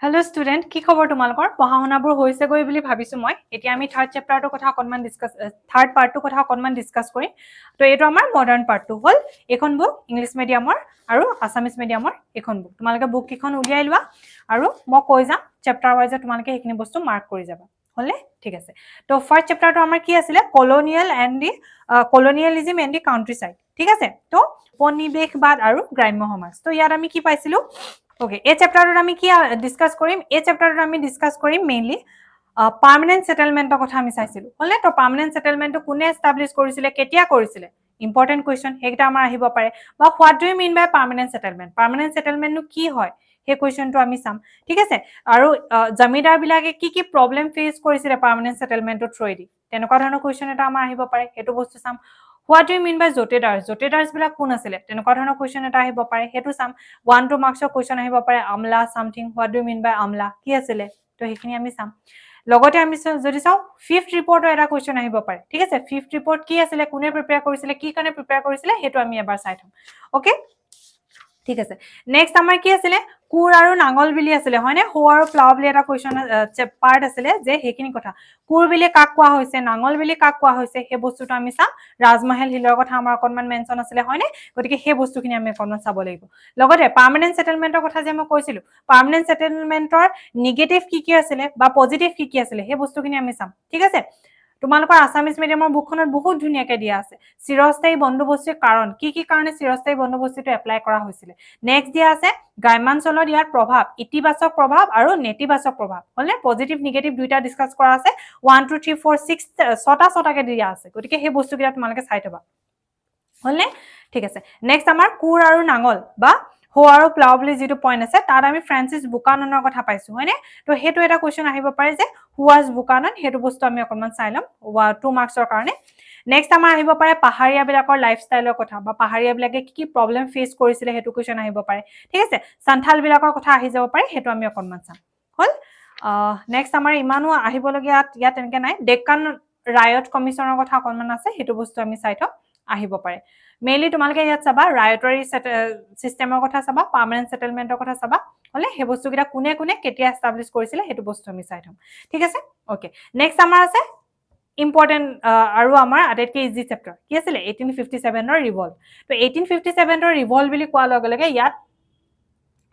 Hello student, কি খবৰ তোমালোকৰ? পঢ়া শুনাবোৰ হৈছে গৈ বুলি ভাবিছো মই। এতিয়া আমি থাৰ্ড চেপ্টাৰটোৰ কথা অকনমান থাৰ্ড পাৰ্টটোৰ কথা অকনমান ডিসকাস কৰিম। তো এইটো আমাৰ মডাৰ্ণ পাৰ্টটো হ'ল এখন বুক ইংলিশ মিডিয়ামৰ আৰু আসামিজ মিডিয়ামৰ এখন বুক। তোমালোকে বুক কিখন উলিয়াই লোৱা আৰু মই কৈ যাম চেপ্টাৰ ওয়াইজ তোমালোকে এইখিনি বস্তু মাৰ্ক কৰি যাবা। হলে ঠিক আছে। তো ফাৰ্স্ট চেপ্টাৰটো আমাৰ কি আছিল? কলোনিয়েলিজম এণ্ড দি কাউন্ট্ৰি সাইড। ঠিক আছে? তো উপনিবেশবাদ আৰু গ্ৰাম্য সমাজ। তো ইয়াত আমি কি পাইছিলো? ওকে, এই চেপ্টাৰটোত আমি কি ডিসকাস কৰিম? এই চেপ্টাৰটোত আমি ডিসকাস কৰিম মেইনলি পাৰ্মানেন্ট সেটেলমেন্টৰ কথা আমি চাইছিলো। হলে তো পাৰ্মানেন্ট সেটেলমেন্টটো কোনে এস্টাবলিশ কৰিছিলে, কেতিয়া কৰিছিলে? ইম্পৰ্টেন্ট কোৱেশ্চন হেইটা আমাৰ আহিব পাৰে। বা what do you mean by permanent settlement? Permanent সেটেলমেন্টনো কি হয়? সেই কোৱেশ্চনটো আমি চাম। ঠিক আছে? আৰু জমিদাৰ বিলাকে কি প্ৰবলেম ফেস কৰিছিলে পাৰ্মানেন্ট সেটেলমেন্টৰ থ্ৰুৱেদি? তেনেকুৱা ধৰণৰ কোৱেশ্চন এটা আমাৰ আহিব পাৰে। হেতু বস্তু চাম। What do you mean by জোটেদাৰ্স? জোটেদাৰ্স বিলাক কোন আছিলে? তেনেকুৱা ধৰণৰ কোৱেশ্চন এটা আহিব পাৰে। হেতু চাম। 1-2 মাৰ্কছৰ কোৱেশ্চন আহিব পাৰে। আমলা something, what do you mean by আমলা? কি আছিলে? তো হেখিনি আমি চাম। লগতে আমি যদি চাও ফিফথ ৰিপৰ্টৰ এটা কোৱেশ্চন আহিব পাৰে। ঠিক আছে? ফিফথ ৰিপৰ্ট কি আছিলে? কোনে প্ৰিপেয়াৰ কৰিছিলে? কি কাৰণে প্ৰিপেয়াৰ কৰিছিলে? হেতু আমি এবাৰ চাই থম। ওকে? ঠিক আছে। নেক্সট আমাৰ কি আছিলে? কুৰ আৰু নাঙল বুলি আছিলে, হয়নে? হো আৰু প্লাউ বুলি এটা কোৱেশ্চন পাৰ্ট আছিলে যে হেখিনি কথা। কুৰ বুলি কাক কোৱা হৈছে? নাঙল বুলি কাক কোৱা হৈছে? সেই বস্তুটো আমি চাম। ৰাজমহল হিলৰ কথা আমাৰ অকনমান মেনশন আছিলে, হয়নে? গতিকে সেই বস্তুখিনি আমি অকনমান চাব লাগিব। লগতে পার্মানেন্ট সেটেলমেন্টৰ কথা যে মই কৈছিলো, পাৰ্মানেন্ট সেটেলমেন্টৰ নিগেটিভ কি আছিলে বা পজিটিভ কি আছিলে সেই বস্তুখিনি আমি চাম। ঠিক আছে? তোমালোকৰ আসামিজ মিডিয়ামৰ বুকখনত বহুত ধুনীয়াকৈ দিয়া আছে। চিৰস্থায়ী বন্দোবস্তিৰ কাৰণ কি কাৰণে চিৰস্থায়ী বন্দোবস্তিটো এপ্লাই কৰা হৈছিলে। নেক্সট দিয়া আছে গ্ৰামাঞ্চলত ইয়াৰ প্ৰভাৱ, ইতিবাচক প্ৰভাৱ আৰু নেতিবাচক প্ৰভাৱ। হলনে? পজিটিভ নিগেটিভ দুইটা ডিসকাস কৰা আছে। 1 2 3 4 6 ছটাকে দিয়া আছে। গতিকে সেই বস্তুকেইটা তোমালোকে চাই থবা। হলনে? ঠিক আছে। নেক্সট আমাৰ কুৰ আৰু নাঙল বা হো আৰু প্লাউ বুলি যেটো পইণ্ট আছে তাত আমি ফ্ৰান্সিছ বুকাননৰ কথা পাইছো, হয়নে? তো হেতু এটা কোৱেশ্চন আহিব পাৰে যে হু ৱাজ বুকানন, হেতু বস্তু আমি অকনমান চাই লম 2 মাৰ্কছৰ কাৰণে। নেক্সট আমাৰ আহিব পাৰে পাহাৰীয়া বিলাকৰ লাইফষ্টাইলৰ কথা বা পাহাৰীয়া বিলাকে কি প্ৰবলেম ফেস কৰিছিলে হেতু কোৱেশ্চন আহিব পাৰে। ঠিক আছে? সন্থাল বিলাকৰ কথা আহি যাব পাৰে, হেতু আমি অকনমান চাম। হল? নেক্সট আমাৰ ইমানো আহিবলগীয়া ইয়াত তেনেকে নাই। ডেকান ৰায়ট কমিছনৰ কথা অকনমান আছে, হেতু বস্তু আমি চাই থম, আহিব পাৰে। মেইনলি তোমালোকে ইয়াত চাবা ৰায়টৰী সিস্টেমৰ কথা চাবা, পাৰ্মানেন্ট সেটেলমেন্টৰ কথা চাবা। হলে সেই বস্তুকেইটা কোনে কেতিয়া এস্টাবলিশ কৰিছিলে হেতু বস্তু আমি চাই থম। ঠিক আছে? ওকে। নেক্সট আমাৰ আছে ইম্পৰ্টেন্ট আৰু আমাৰ আটাইতকৈ ইজি চেপ্টাৰ কি আছিলে? 1857ৰ ৰিভল্ট। তো 1857ৰ ৰিভল্ট বুলি কোৱাৰ লগে লগে ইয়াত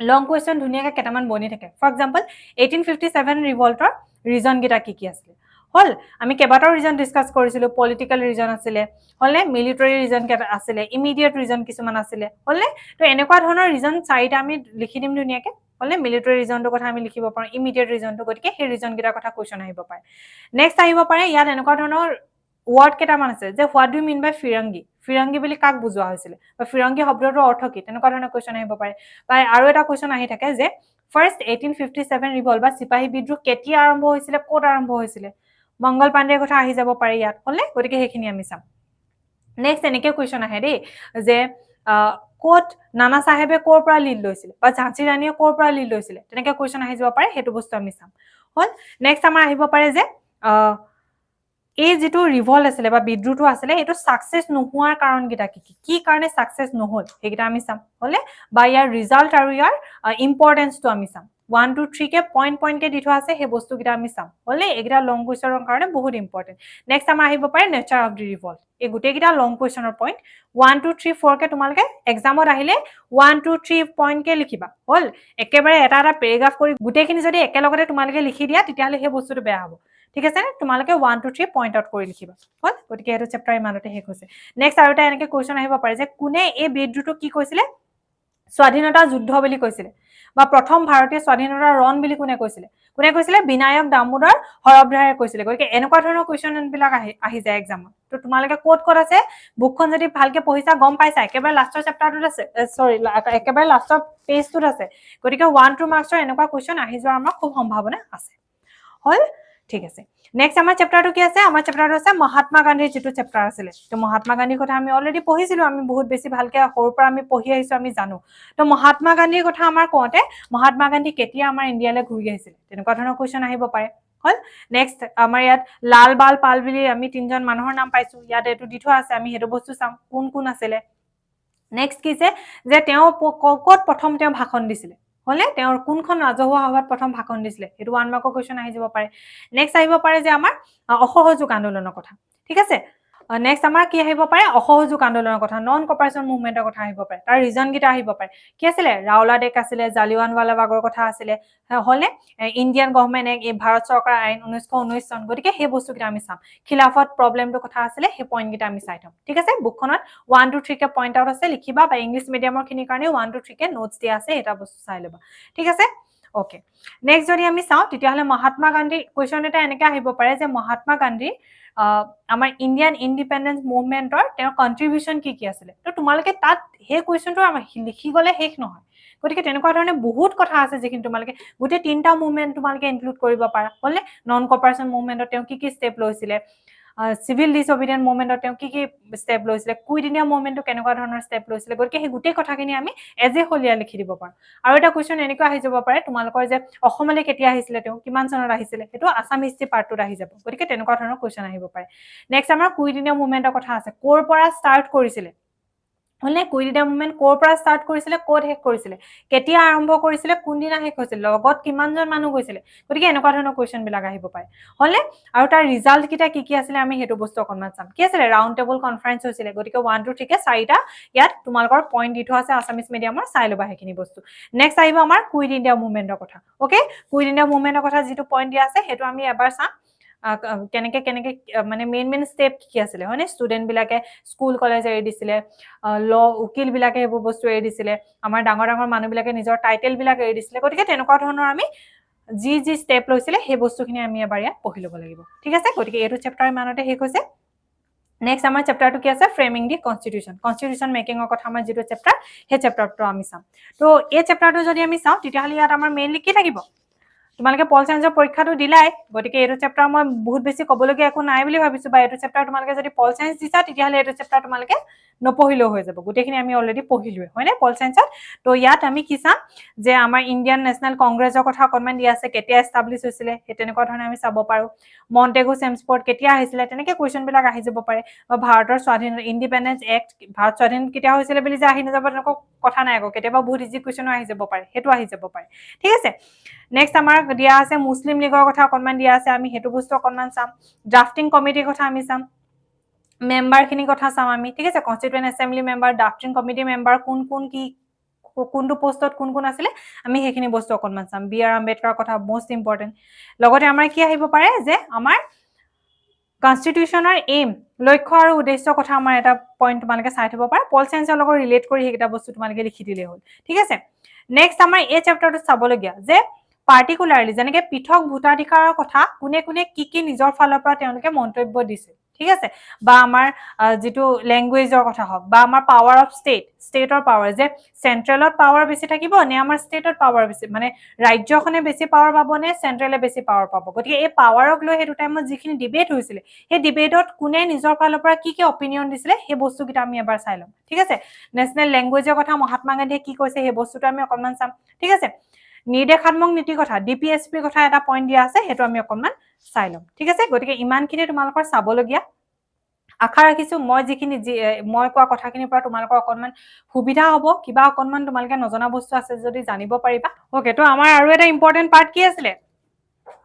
লং কোৱেশ্চন ধুনীয়াকৈ কেইটামান বনি থাকে। ফৰ এক্সাম্পল 1857 ৰিভল্টৰ ৰিজন কেইটা কি আছিলে? হল, আমি কেইবাটাও ৰিজন ডিসকাস কৰিছিলো। পলিটিক্যাল ৰিজন আছিলে, হলনে? মিলিটাৰী ৰিজন কেইটা আছিলে, ইমিডিয়েট ৰিজন কিছুমান আছিলে, হলনে? তো এনেকুৱা ধৰণৰ ৰিজন চাৰিটা আমি লিখি দিম ধুনীয়াকৈ। হলনে? মিলিটাৰী ৰিজনটোৰ কথা আমি লিখিব পাৰো, ইমিডিয়েট ৰিজনটো। গতিকে সেই ৰিজন কেইটাৰ কথা কোৱেশ্চন আহিব পাৰে। নেক্সট আহিব পাৰে ইয়াত এনেকুৱা ধৰণৰ ওয়াৰ্ড কেইটামান আছে যে what do mean by Firangi? Firangi বুলি কাক বুজোৱা হৈছিলে বা ফিৰংগী শব্দটোৰ অৰ্থ কি? তেনেকুৱা ধৰণৰ কোৱেশ্চন আহিব পাৰে। বা আৰু এটা কোৱেশ্চন আহি থাকে যে ফাৰ্স্ট 1857 ৰিভল্ট বা সিপাহী বিদ্ৰোহ কেতিয়া আৰম্ভ হৈছিলে, ক'ত আৰম্ভ হৈছিলে? মংগল পাণ্ডেৰ কথা আহি যাব পাৰে ইয়াত, হলনে? গতিকে সেইখিনি আমি চাম। নেক্সট এনেকে কোৱেশ্চন আহে দেই যে ক'ত নানা চাহেবে ক'ৰ পৰা লিড লৈছিলে বা ঝাঁসী ৰাণীয়ে ক'ৰ পৰা লিড লৈছিলে, তেনেকে কোৱেশ্চন আহি যাব পাৰে। হেতু বস্তু আমি চাম। হল? নেক্সট আমাৰ আহিব পাৰে যে এই যেটো ৰিভল্ট আছিলে বা বিদ্ৰোহটো আছিলে এইটো সাকসেস নোহোৱাৰ কাৰণ কিটা কি কাৰণে সাকসেস নহল হেকিটা আমি চাম। হলে? বা ইয়াৰ ৰিজাল্ট আৰু ইয়াৰ ইম্পৰ্টেন্সটো আমি চাম। 1 2 3 কে পইণ্ট কে দি থোৱা আছে, সেই বস্তু কিটা আমি চাম। হলে? এগিটা লং কোৱেশ্চনৰ কাৰণে বহুত ইম্পৰ্টেন্ট। নেক্সট আমাৰ আহিব পাৰে নেচাৰ অফ দি ৰিভল্ট। এই গোটেই কিটা লং কোৱেশ্চনৰ পইণ্ট 1 2 3 4 কে তোমালোকে এক্সামত আহিলে 1 2 3 পইণ্ট কে লিখিবা। হল? একেবাৰে এটা পেৰাগ্ৰাফ কৰি গোটেইখিনি যদি একেলগতে তোমালোকে লিখি দিয়া তেতিয়াহলে সেই বস্তুটো বেয়া হ'ব। ঠিক আছে নে? তোমালোকে 1 2 3 পইণ্ট আউট কৰি লিখিবা। হল? গতিকে এইটো চেপ্টাৰ ইমানতে শেষ হৈছে। নেক্সট আৰু এটা এনেকে কোৱেশ্চন আহিব পাৰে যে কোনে এই বিদ্ৰোহটো কি কৈছিলে? স্বাধীনতা যুদ্ধ বুলি কৈছিলে বা প্ৰথম ভাৰতীয় স্বাধীনতা ৰণ বুলি কোনে কৈছিলে? কোনে কৈছিলে? বিনায়ক দামোদৰ হৰভদ্ৰায়ে কৈছিলে। গতিকে এনেকুৱা ধৰণৰ কোৱেশ্চন বিলাক আহি যায় এক্সামত। তো তোমালোকে ক'ত আছে বুকখন যদি ভালকে পঢ়িছা গম পাইছা একেবাৰে লাষ্টৰ চেপ্টাৰটোত আছে, সৰি একেবাৰে লাষ্টৰ পেজটোত আছে। গতিকে 1 2 মাৰ্কছৰ এনেকুৱা কোৱেশ্চন আহি যোৱাৰ আমাৰ খুব সম্ভাৱনা আছে। হল? ঠিক আছে। নেক্সট আমাৰ চেপ্টাৰটো কি আছে? আমাৰ চেপ্টাৰটো আছে মহাত্মা গান্ধীৰ যেটো চেপ্টাৰ আছিলে। তো মহাত্মা গান্ধীৰ কথা আমি অলৰেডি পঢ়িছিলো, আমি বহুত বেছি ভালকে সৰুৰ পৰা আমি পঢ়ি আহিছো, আমি জানো। তো মহাত্মা গান্ধীৰ কথা আমাৰ কওঁতে মহাত্মা গান্ধী কেতিয়া আমাৰ ইণ্ডিয়ালৈ ঘূৰি আহিছিল তেনেকুৱা ধৰণৰ কোৱেশ্চন আহিব পাৰে। হল? নেক্সট আমাৰ ইয়াত লাল বাল পাল বুলি আমি তিনজন মানুহৰ নাম পাইছো। ইয়াত এইটো দি থোৱা আছে, আমি হেতু বস্তু চাম কোন কোন আছিলে। নেক্সট কি যে তেওঁ ক'ত প্ৰথম তেওঁ ভাষণ দিছিলে? হলে তেওঁৰ কোনখন ৰাজহুৱা সভাত প্ৰথম ভাষণ দিছিলে সেইটো 1 মাৰ্কৰ কোৱেশ্চন আহি যাব পাৰে নেক্সট আহিব পাৰে যে আমাৰ অসহযোগ আন্দোলনৰ কথা ঠিক আছে নেক্সট আমাৰ কি আহিব পাৰে অসহযোগ আন্দোলনৰ কথা নন কপাৰেশ্যন মুভমেন্টৰ কথা আহিব পাৰে তাৰ ৰিজন গিটা আহিব পাৰে কি আছিলে ৰাওলা ডেক আছিলে জালিয়ানৱালা বাগৰ কথা আছিলে হলে ইণ্ডিয়ান গভৰ্ণমেণ্ট এক ভাৰত চৰকাৰ আইন 1919 চন গতিকে সেই বস্তু গিটা আমি চাম খিলাফত প্ৰবলেমটো কথা আছিলে সেই পইণ্ট গিটা আমি চাই থম ঠিক আছে বুকখনত 1 2 3 কে পইণ্ট আউট আছে লিখিবা বা ইংলিশ মিডিয়ামৰ খিনিৰ কাৰণে 1 2 3 কে নোটছ দিয়া আছে এটা বস্তু চাই লবা ঠিক আছে ওকে নেক্সট যদি আমি চাও তেতিয়াহলে মহাত্মা গান্ধী কোৱেশ্চন এটা এনেকৈ আহিব পাৰে যে মহাত্মা গান্ধী আমাৰ ইণ্ডিয়ান ইণ্ডিপেন্ডেন্স মুভমেন্টৰ তেওঁৰ কন্ট্ৰিবিউশন কি আছিলে তো তোমালোকে তাত সেই কোৱেশ্চনটো আমাৰ লিখি গলে শেষ নহয় গতিকে তেনেকুৱা ধৰণে বহুত কথা আছে যিখিনি তোমালোকে গোটেই তিনটা মুভমেন্ট তোমালোকে ইনক্লুড কৰিব পাৰা হলে নন কপাৰেশ্যন মুভমেন্টৰ তেওঁ কি ষ্টেপ লৈছিলে সিভিল ডিসঅবিডিয়েন্ট মুভমেন্টৰ তেওঁ কি ষ্টেপ লৈছিলে কুইট ইণ্ডিয়া মুভমেন্টটো কেনেকুৱা ধৰণৰ ষ্টেপ লৈছিলে গতিকে সেই গোটেই কথাখিনি আমি এজে হলিয়া লিখি দিব পাৰো আৰু এটা কোৱেশ্চন এনেকুৱা আহি যাব পাৰে তোমালোকৰ যে অসমলৈ কেতিয়া আহিছিলে তেওঁ কিমান চনত আহিছিলে সেইটো আসাম হিষ্ট্ৰী পাৰ্টটোত আহি যাব গতিকে তেনেকুৱা ধৰণৰ কোৱেশ্চন আহিব পাৰে নেক্সট আমাৰ কুইট ইণ্ডিয়া মুভমেন্টৰ কথা আছে কোৰ পৰা ষ্টাৰ্ট কৰিছিলে হলে কুইট ইণ্ডিয়া মুভমেন্ট কোৰ পৰা ষ্টাৰ্ট কৰিছিলে কোড শেষ কৰিছিলে কেতিয়া আৰম্ভ কৰিছিলে কোনদিনা শেষ হৈছিল লগত কিমানজন মানুহ গৈছিলে গতিকে এনেকুৱা ধৰণৰ কোৱেশ্চন বিলাক আহিব পাৰে হলে আৰু তাৰ ৰিজাল্ট কিটা কি আছিলে আমি হেতু বস্তু অকনমান চাম কি আছিলে ৰাউণ্ড টেবল কনফাৰেন্স হৈছিলে গতিকে 1 2 3 কে চাৰিটা ইয়াত তোমালোকৰ পইণ্ট দি থোৱা আছে আসামিজ মিডিয়ামৰ চাই লবা হেখিনি বস্তু নেক্সট আহিব আমাৰ কুইট ইণ্ডিয়া মুভমেন্টৰ কথা ওকে কুইট ইণ্ডিয়া মুভমেন্টৰ কথা যেটো পইণ্ট দিয়া আছে হেতু আমি এবাৰ চাম কেনেকে মানে মেইন স্টেপ কি আছিলে হয়নে ষ্টুডেন্ট বিলাকে স্কুল কলেজ এৰি দিছিলে ল উকিল বিলাকে এইবোৰ বস্তু এৰি দিছিলে আমাৰ ডাঙৰ মানুহ বিলাকে নিজৰ টাইটেল বিলাক এৰি দিছিলে গতিকে তেনেকুৱা ধৰণৰ আমি যি স্টেপ লৈছিলে সেই বস্তুখিনি আমি এবাৰ ইয়াত পঢ়ি ল'ব লাগিব ঠিক আছে গতিকে এইটো চেপ্টাৰ ইমানতে শেষ হৈছে নেক্সট আমাৰ চেপ্টাৰটো কি আছে ফ্ৰেমিং দি কনস্টিটিউশন মেকিংৰ কথা আমাৰ যেটো চেপ্টাৰ সেই চেপ্টাৰটো আমি চাম তো এই চেপ্টাৰটো যদি আমি চাওঁ তেতিয়াহ'লে ইয়াত আমাৰ মেইনলি কি থাকিব তোমালোকে পল সায়েন্সৰ পৰীক্ষাটো দিলাই গতিকে এইটো চেপ্টাৰ মই বহুত বেছি কবলগীয়া একো নাই বুলি ভাবিছো বা এইটো চেপ্টাৰ তোমালোকে যদি পল সায়েন্স দিছা তেতিয়াহ'লে এইটো চেপ্টাৰ তোমালোকে নপঢ়িলেও হৈ যাব গোটেইখিনি আমি অলৰেডি পঢ়িলোৱে হয়নে পল সায়েন্সত তো ইয়াত আমি কি চাম যে আমাৰ ইণ্ডিয়ান নেশ্যনেল কংগ্ৰেছৰ কথা অকনমান দিয়া আছে কেতিয়া এষ্টাব্লিছ হৈছিলে সেই তেনেকুৱা ধৰণে আমি চাব পাৰো মন্টেগু চেমস্পৰ্ট কেতিয়া আহিছিলে তেনেকে কোৱেশ্চন বিলাক আহি যাব পাৰে বা ভাৰতৰ স্বাধীন ইণ্ডিপেন্ডেন্স এক্ট ভাৰত স্বাধীন কেতিয়া হৈছিলে বুলি যে আহি নাযাব তেনেকুৱা কথা নাই আকৌ কেতিয়াবা বহুত ইজি কুৱেশ্চনো আহি যাব পাৰে হেতু আহি যাব পাৰে ঠিক আছে নেক্সট আমাৰ দিয়া আছে মুসলিম লীগৰ কথা অকনমান দিয়া আছে আমি হেতু বস্তু অকনমান চাম ড্ৰাফটিং কমিটিৰ কথা আমি চাম মেম্বাৰ খিনি কথা চাম আমি ঠিক আছে constituent assembly member drafting committee member কোন কি কোনটো পোষ্টত কোন আছিলে আমি হেখিনি বস্তু অকনমান চাম বি আৰ আম্বেদকাৰ কথা মোস্ট ইম্পৰ্টেন্ট লগতে আমাৰ কি আহিব পাৰে যে আমাৰ কনস্টিটিউশনৰ এইম লক্ষ্য আৰু উদ্দেশ্য কথা আমাৰ এটা পইণ্ট তোমালোকে চাই থব পাৰা পল সায়েন্সৰ লগত ৰিলেট কৰি হেকিটা বস্তু তোমালোকে লিখি দিলে হ'ল ঠিক আছে নেক্সট আমাৰ এই চেপ্টাৰটো চাবলগীয়া যে পাৰ্টিকুলাৰলি যেনেকে পৃথক ভোটাধিকাৰৰ কথা কোনে কি নিজৰ ফালৰ পৰা তেওঁলোকে মন্তব্য দিছে ঠিক আছে বা আমাৰ যেটো ল্যাঙ্গুৱেজৰ কথা হওক বা আমাৰ পাৱাৰ অফ ষ্টেটৰ পাৱাৰ যে সেন্ট্ৰেলত পাৱাৰ বেছি থাকিব নে আমাৰ ষ্টেটত পাৱাৰ বেছি মানে ৰাজ্যখনে বেছি পাৱাৰ পাব নে সেন্ট্ৰেলে বেছি পাৱাৰ পাব গতিকে এই পাৱাৰক লৈ হেতু টাইমত যিখিনি ডিবেট হৈছিলে সেই ডিবেটত কোনে নিজৰ ফালৰ পৰা কি অপিনিয়ন দিছিলে সেই বস্তু কিটা আমি এবাৰ চাই লম ঠিক আছে নেশ্যনেল ল্যাঙ্গুৱেজৰ কথা মহাত্মা গান্ধীয়ে কি কৈছে সেই বস্তুটো আমি অকনমান চাম ঠিক আছে নিৰ্দেশাত্মক নীতি কথা ডিপিএছপি কথা এটা পইণ্ট দিয়া আছে হেতু আমি অকনমান চাই লম ঠিক আছে গতিকে ইমানখিনি তোমালোকৰ চাবলগীয়া আশা ৰাখিছো মই যিখিনি মই কোৱা কথাখিনিৰ পৰা তোমালোকৰ অকনমান সুবিধা হ'ব কিবা অকনমান তোমালোকে নজনা বস্তু আছে যদি জানিব পাৰিবা ওকে তো আমাৰ আৰু এটা ইম্পৰ্টেন্ট পাৰ্ট কি আছিলে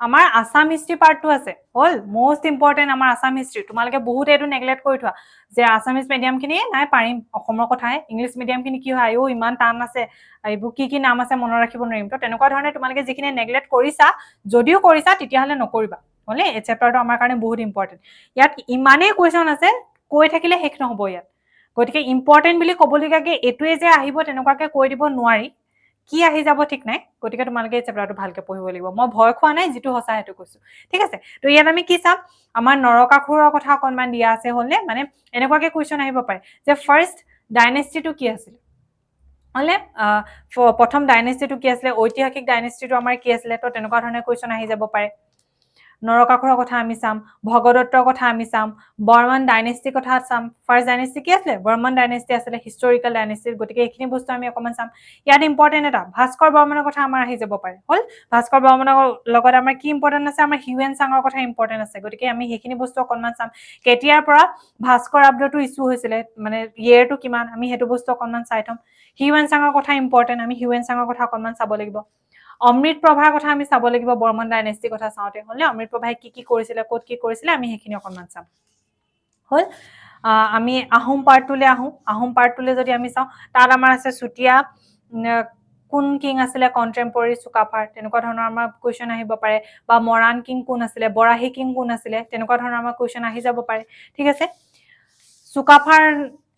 আমাৰ আসাম হিষ্ট্ৰী পাৰ্টটো আছে হল মোস্ট ইম্পৰ্টেন্ট আমাৰ আসাম হিষ্ট্ৰী তোমালোকে বহুত এটো নেগলেক্ট কৰি থোৱা যে আসামিজ মিডিয়াম খিনি নাই পাৰিম অসমৰ কথাই ইংলিশ মিডিয়াম খিনি কি হয় আয়ো ইমান টান আছে এইবোৰ কি নাম আছে মনত ৰাখিব নোৱাৰিম তো তেনেকুৱা ধৰণে তোমালোকে যিখিনি নেগলেক্ট কৰিছা যদিও কৰিছা তেতিয়াহলে নকৰিবা হলে এই চেপ্টাৰটো আমাৰ কাৰণে বহুত ইম্পৰ্টেন্ট ইয়াত ইমানেই কোৱেশ্চন আছে কৈ থাকিলে শেষ নহব ইয়াত গতিকে ইম্পৰ্টেন্ট বুলি ক'বলগীয়াকে এটোৱে যে আহিব তেনেকুৱাকে কৈ দিব নোৱাৰি কি আহি যাব ঠিক নাই গতিকে তোমালোকে এই চেপ্টাৰটো ভালকে পঢ়িব লাগিব মই ভয় খোৱা নাই যেটো হসা হেতু কৈছো ঠিক আছে তো ইয়াত আমি কি চাম আমাৰ নৰকাসুৰৰ কথা অকনমান দিয়া আছে হলে মানে এনেকুৱাকে কোৱেশ্চন আহিব পাৰে যে ফাৰ্স্ট ডাইনেষ্টিটো কি আছিল হলে প্ৰথম ডাইনেষ্টিটো কি আছিল ঐতিহাসিক ডাইনেষ্টিটো আমাৰ কি আছিল তো তেনেকুৱা ধৰণে কোৱেশ্চন আহি যাব পাৰে নৰকাসুৰৰ কথা আমি চাম, ভগদত্তৰ কথা আমি চাম, বৰ্মন ডাইনেষ্টিৰ কথা চাম। ফাৰ্ষ্ট ডাইনেষ্টি কি আছিলে? বৰ্মন ডাইনেষ্টি আছিলে, হিষ্টৰিকেল ডাইনেষ্টি। গতিকে এইখিনি বস্তু আমি অকণমান চাম। ইয়াত ইম্পৰ্টেণ্ট এটা ভাস্কৰ বৰ্মনৰ কথা আমাৰ আহি যাব পাৰে। হ'ল, ভাস্কৰ বৰ্মনৰ লগত আমাৰ কি ইম্পৰ্টেণ্ট আছে? আমাৰ হিউৱেন চাঙৰ কথা ইম্পৰ্টেণ্ট আছে। গতিকে আমি সেইখিনি বস্তু অকণমান চাম। কেতিয়াৰ পৰা ভাস্কৰ আব্দটো ইছ্যু হৈছিলে, মানে ইয়েৰটো কিমান, আমি সেইটো বস্তু অকণমান চাই থম। হিউৱেন চাঙৰ কথা ইম্পৰ্টেণ্ট, আমি হিউৱেন চাঙৰ কথা অকণমান চাব লাগিব। অমৃত প্ৰভাৰ কথা আমি চাব লাগিব বৰ্মন ডাইনেষ্টিৰ কথা চাওঁতে। হ'লে অমৃত প্ৰভাই কি কি কৰিছিলে, ক'ত কি কৰিছিলে, আমি সেইখিনি অকণমান চাম। হ'ল, আমি আহোম পাৰ্টটোলৈ আহোঁ। আহোম পাৰ্টটোলৈ যদি আমি চাওঁ, তাত আমাৰ আছে চুতীয়া, কোন কিং আছিলে কণ্টেম্পৰৰী চুকাফাৰ, তেনেকুৱা ধৰণৰ আমাৰ কুৱেশ্যন আহিব পাৰে। বা মৰাণ কিং কোন আছিলে, বৰাহী কিং কোন আছিলে, তেনেকুৱা ধৰণৰ আমাৰ কুৱেশ্যন আহি যাব পাৰে। ঠিক আছে, চুকাফাৰ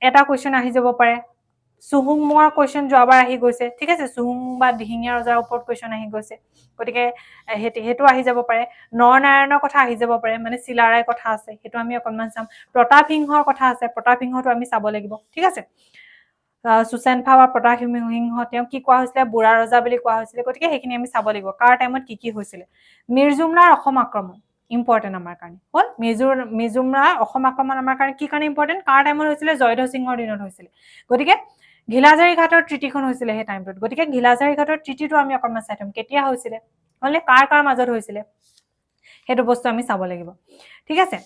এটা কুৱেশ্যন আহি যাব পাৰে। চুহুংমুঙৰ কুৱেশ্যন যোৱাবাৰ আহি গৈছে। ঠিক আছে, চুহুং বা দিহিঙীয়া ৰজাৰ ওপৰত কুৱেশ্যন আহি গৈছে। গতিকে সেইটো আহি যাব পাৰে। নৰনাৰায়ণৰ কথা আহি যাব পাৰে, মানে চিলাৰায়ৰ কথা আছে, সেইটো আমি অকণমান চাম। প্ৰতাপ সিংহৰ কথা আছে, প্ৰতাপ সিংহটো আমি চাব লাগিব। ঠিক আছে, সুচেনফা বা প্ৰতাপ সিংহ, তেওঁ কি কোৱা হৈছিলে? বুঢ়া ৰজা বুলি কোৱা হৈছিলে। গতিকে সেইখিনি আমি চাব লাগিব, কাৰ টাইমত কি কি হৈছিলে। মিৰ্জুমলাৰ অসম আক্ৰমণ ইম্পৰ্টেণ্ট আমাৰ কাৰণে। হ'ল, মিৰ্জুমলাৰ অসম আক্ৰমণ আমাৰ কাৰণে কি কাৰণে ইম্পৰ্টেণ্ট? কাৰ টাইমত হৈছিলে? জয়ধ্বজ সিংহৰ দিনত হৈছিলে। গতিকে ঘিলাজাৰী ঘাটৰ ট্ৰিটিখন হৈছিলে সেই টাইমটোত। গতিকে ঘিলাজাৰী ঘাটৰ ট্ৰিটিটো আমি অকণমান চাই থম, কেতিয়া হৈছিলে, হ'লে কাৰ কাৰ মাজত হৈছিলে, সেইটো বস্তু আমি চাব লাগিব। ঠিক আছে,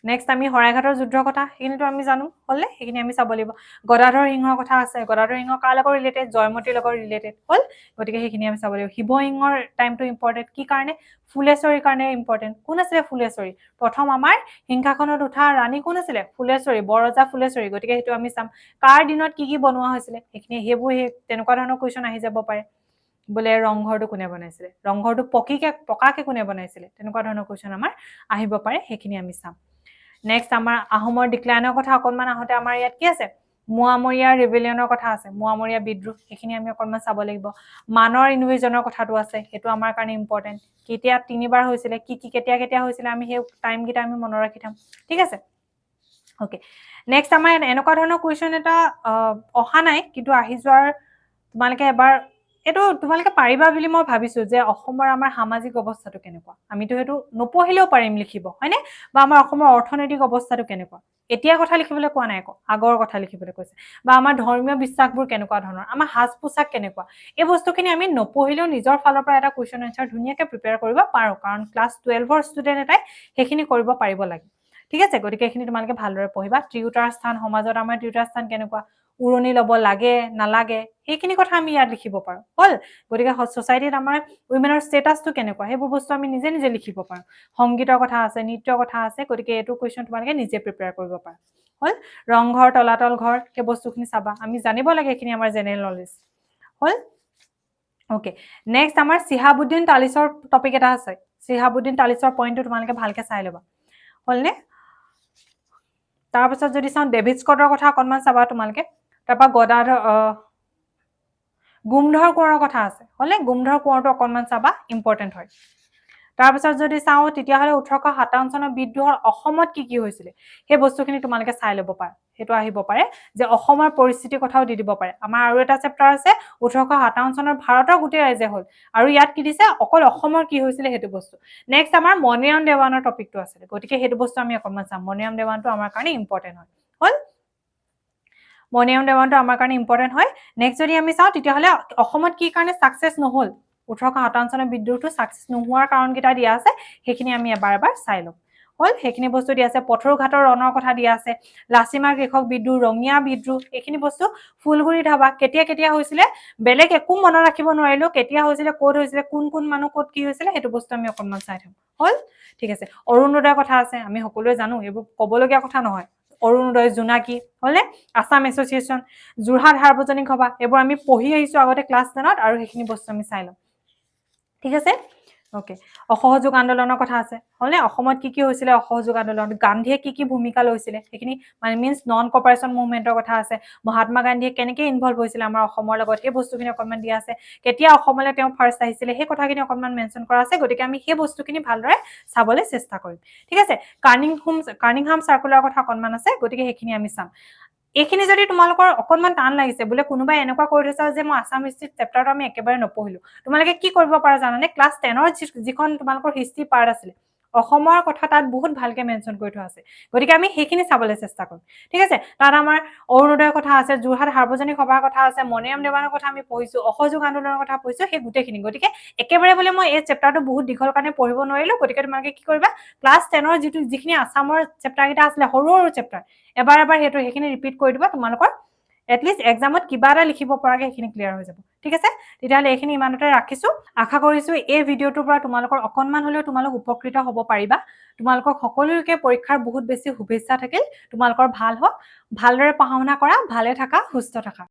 নেক্সট আমি শৰাইঘাটৰ যুদ্ধৰ কথা, সেইখিনিতো আমি জানো। হ'লে সেইখিনি আমি চাব লাগিব। গদাধৰ সিংহৰ কথা আছে, গদাধৰ সিংহ কাৰ লগত ৰিলেটেড? জয়মতীৰ লগত ৰিলেটেড। হ'ল, গতিকে সেইখিনি আমি চাব লাগিব। শিৱসিংহৰ টাইমটো ইম্পৰ্টেণ্ট, কি কাৰণে? ফুলেশ্বৰীৰ কাৰণে ইম্পৰ্টেণ্ট। কোন আছিলে ফুলেশ্বৰী? প্ৰথম আমাৰ সিংহাসনত উঠা ৰাণী কোন আছিলে? ফুলেশ্বৰী, বৰৰজা ফুলেশ্বৰী। গতিকে সেইটো আমি চাম। কাৰ দিনত কি কি বনোৱা হৈছিলে, সেইখিনি সেইবোৰ তেনেকুৱা ধৰণৰ কুৱেশ্যন আহি যাব পাৰে। বোলে ৰংঘৰটো কোনে বনাইছিলে, ৰংঘৰটো পকাকে কোনে বনাইছিলে, তেনেকুৱা ধৰণৰ কুৱেশ্যন আমাৰ আহিব পাৰে। সেইখিনি আমি চাম। নেক্সট আমাৰ আহোমৰ ডিক্লাইনৰ কথা অকণমান আহোঁতে আমাৰ ইয়াত কি আছে? মোৱামৰীয়া ৰিবেলিয়নৰ কথা আছে, মোৱামৰীয়া বিদ্ৰোহ, সেইখিনি আমি অকণমান চাব লাগিব। মানৰ ইনভেজনৰ কথাটো আছে, সেইটো আমাৰ কাৰণে ইম্পৰ্টেণ্ট। কেতিয়া 3বাৰ হৈছিলে, কি কি কেতিয়া কেতিয়া হৈছিলে, আমি সেই টাইমকেইটা আমি মনত ৰাখি থম। ঠিক আছে, অ'কে। নেক্সট আমাৰ এনেকুৱা ধৰণৰ কুৱেশ্যন এটা অহা নাই, কিন্তু আহি যোৱাৰ তোমালোকে এবাৰ এইটো তোমালোকে পাৰিবা বুলি মই ভাবিছোঁ, যে অসমৰ আমাৰ সামাজিক অৱস্থাটো কেনেকুৱা। আমিতো সেইটো নপঢ়িলেও পাৰিম লিখিব, হয়নে? বা আমাৰ অসমৰ অৰ্থনৈতিক অৱস্থাটো কেনেকুৱা, এতিয়া কথা লিখিবলৈ কোৱা নাই, আকৌ আগৰ কথা লিখিবলৈ কৈছে। বা আমাৰ ধৰ্মীয় বিশ্বাসবোৰ কেনেকুৱা ধৰণৰ, আমাৰ সাজ পোছাক কেনেকুৱা, এই বস্তুখিনি আমি নপঢ়িলেও নিজৰ ফালৰ পৰা এটা কুৱেশ্যন এনচাৰ ধুনীয়াকৈ প্ৰিপেয়াৰ কৰিব পাৰোঁ, কাৰণ ক্লাছ 12ৰ ষ্টুডেণ্ট এটাই সেইখিনি কৰিব পাৰিব লাগে। ঠিক আছে, গতিকে এইখিনি তোমালোকে ভালদৰে পঢ়িবা। তিৰোতাৰ স্থান, সমাজত আমাৰ তিৰোতাৰ স্থান কেনেকুৱা, উৰণি ল'ব লাগে নালাগে, সেইখিনি কথা আমি ইয়াত লিখিব পাৰোঁ। হ'ল, গতিকে ছ'চাইটিত আমাৰ উইমেনৰ ষ্টেটাছটো কেনেকুৱা, সেইবোৰ বস্তু আমি নিজে নিজে লিখিব পাৰোঁ। সংগীতৰ কথা আছে, নৃত্যৰ কথা আছে, গতিকে এইটো কুৱেশ্যন তোমালোকে নিজে প্ৰিপেয়াৰ কৰিব পাৰা। হ'ল, ৰংঘৰ তলাতল ঘৰ, সেই বস্তুখিনি চাবা, আমি জানিব লাগে, এইখিনি আমাৰ জেনেৰেল নলেজ। হ'ল, অ'কে। নেক্সট আমাৰ চিহাবুদ্দিন তালিচৰ টপিক এটা আছে, চিহাবুদ্দিন তালিচৰ পইণ্টটো তোমালোকে ভালকৈ চাই ল'বা। হ'লনে? তাৰপিছত যদি চাওঁ ডেভিড স্কটৰ কথা অকণমান চাবা তোমালোকে। তাৰপৰা গুমধৰ কোঁৱৰৰ কথা আছে, হ'লে গুমধৰ কোঁৱৰটো অকণমান চাবা, ইম্পৰ্টেণ্ট হয়। তাৰপিছত যদি চাওঁ তেতিয়াহ'লে 1857 চনৰ বিদ্ৰোহৰ অসমত কি কি হৈছিলে, সেই বস্তুখিনি তোমালোকে চাই ল'ব পাৰা। সেইটো আহিব পাৰে যে অসমৰ পৰিস্থিতিৰ কথাও দি দিব পাৰে। আমাৰ আৰু এটা চেপ্টাৰ আছে 1857 চনৰ ভাৰতৰ গোটেই ৰাইজে হ'ল, আৰু ইয়াত কি দিছে অকল অসমৰ কি হৈছিলে সেইটো বস্তু। নেক্সট আমাৰ মণিৰাম দেৱানৰ টপিকটো আছিলে, গতিকে সেইটো বস্তু আমি অকণমান চাম। মণিৰাম দেৱানটো আমাৰ কাৰণে ইম্পৰ্টেণ্ট হয়। হ'ল, মণিৰাম দেৱানটো আমাৰ কাৰণে ইম্পৰ্টেণ্ট হয়। নেক্সট যদি আমি চাওঁ তেতিয়াহ'লে অসমত কি কাৰণে ছাকচেছ নহ'ল, 1857 চনৰ বিদ্ৰোহটো ছাকচেছ নোহোৱাৰ কাৰণকেইটা দিয়া আছে, সেইখিনি আমি এবাৰ চাই ল'ম। হ'ল, সেইখিনি বস্তু দিয়া আছে। পথৰুঘাটৰ ৰণৰ কথা দিয়া আছে, লাচিমাৰ কৃষক বিদ্ৰোহ, ৰঙিয়া বিদ্ৰোহ, এইখিনি বস্তু। ফুলগুৰি ধাবা কেতিয়া কেতিয়া হৈছিলে, বেলেগ একো মনত ৰাখিব নোৱাৰিলেও কেতিয়া হৈছিলে, ক'ত হৈছিলে, কোন কোন মানুহ ক'ত কি হৈছিলে, সেইটো বস্তু আমি অকণমান চাই থম। হ'ল, ঠিক আছে। অৰুণোদয়ৰ কথা আছে, আমি সকলোৱে জানো, এইবোৰ ক'বলগীয়া কথা নহয়। অৰুণোদয়, জোনাকী, হ'লনে? আছাম এছ'চিয়েশ্যন, যোৰহাট সাৰ্বজনিক সভা, এইবোৰ আমি পঢ়ি আহিছোঁ আগতে ক্লাছ 10ত, আৰু সেইখিনি বস্তু আমি চাই ল'ম। ঠিক আছে, অ'কে। অসহযোগ আন্দোলনৰ কথা আছে, হ'লনে? অসমত কি কি হৈছিলে অসহযোগ আন্দোলন, গান্ধীয়ে কি কি ভূমিকা লৈছিলে, সেইখিনি মানে মিনছ নন কপাৰেশ্যন মুভমেণ্টৰ কথা আছে। মহাত্মা গান্ধীয়ে কেনেকৈ ইনভলভ হৈছিলে আমাৰ অসমৰ লগত, সেই বস্তুখিনি অকণমান দিয়া আছে। কেতিয়া অসমলৈ তেওঁ ফাৰ্ষ্ট আহিছিলে, সেই কথাখিনি অকণমান মেনশ্যন কৰা আছে। গতিকে আমি সেই বস্তুখিনি ভালদৰে চাবলৈ চেষ্টা কৰিম। ঠিক আছে, কাৰ্নিংহাম চাৰ্কুলাৰ কথা অকণমান আছে, গতিকে সেইখিনি আমি চাম। এইখিনি যদি তোমালোকৰ অকনমান টান লাগিছে বোলে কোনোবাই এনেকুৱা কৰি থৈছা যে মই আছাম হিষ্ট্ৰী চেপ্টাৰটো আমি একেবাৰে নপঢ়িলো তোমালোকে কি কৰিব পাৰা জানানে ক্লাছ 10ৰ যিখন তোমালোকৰ হিষ্ট্ৰী পাৰ্ট আছিলে অসমৰ কথা তাত বহুত ভালকে মেনশ্যন কৰি থোৱা আছে গতিকে আমি সেইখিনি চাবলৈ চেষ্টা কৰিম ঠিক আছে তাত আমাৰ অৰুণোদয়ৰ কথা আছে যোৰহাট সাৰ্বজনিক সভাৰ কথা আছে মণিৰাম দেৱানৰ কথা আমি পঢ়িছো অসহযোগ আন্দোলনৰ কথা পঢ়িছো সেই গোটেইখিনি গতিকে একেবাৰে বোলে মই এই চেপ্টাৰটো বহুত দীঘল কাৰণে পঢ়িব নোৱাৰিলো গতিকে তোমালোকে কি কৰিবা ক্লাছ 10ৰ যিখিনি আছামৰ চেপ্টাৰ কেইটা আছিলে সৰু সৰু চেপ্টাৰ এবাৰ সেইখিনি ৰিপিট কৰি দিবা তোমালোকৰ এটলিষ্ট এক্সামত কিবা এটা লিখিব পৰাকে সেইখিনি ক্লিয়াৰ হৈ যাব ঠিক আছে তেতিয়াহ'লে এইখিনি ইমানতে ৰাখিছো আশা কৰিছো এই ভিডিঅ'টোৰ পৰা তোমালোকৰ অকনমান হলেও তোমালোক উপকৃত হ'ব পাৰিবা তোমালোকক সকলোকে পৰীক্ষাৰ বহুত বেছি শুভেচ্ছা থাকিল তোমালোকৰ ভাল হওক ভালদৰে পঢ়া শুনা কৰা ভালে থাকা সুস্থ থাকা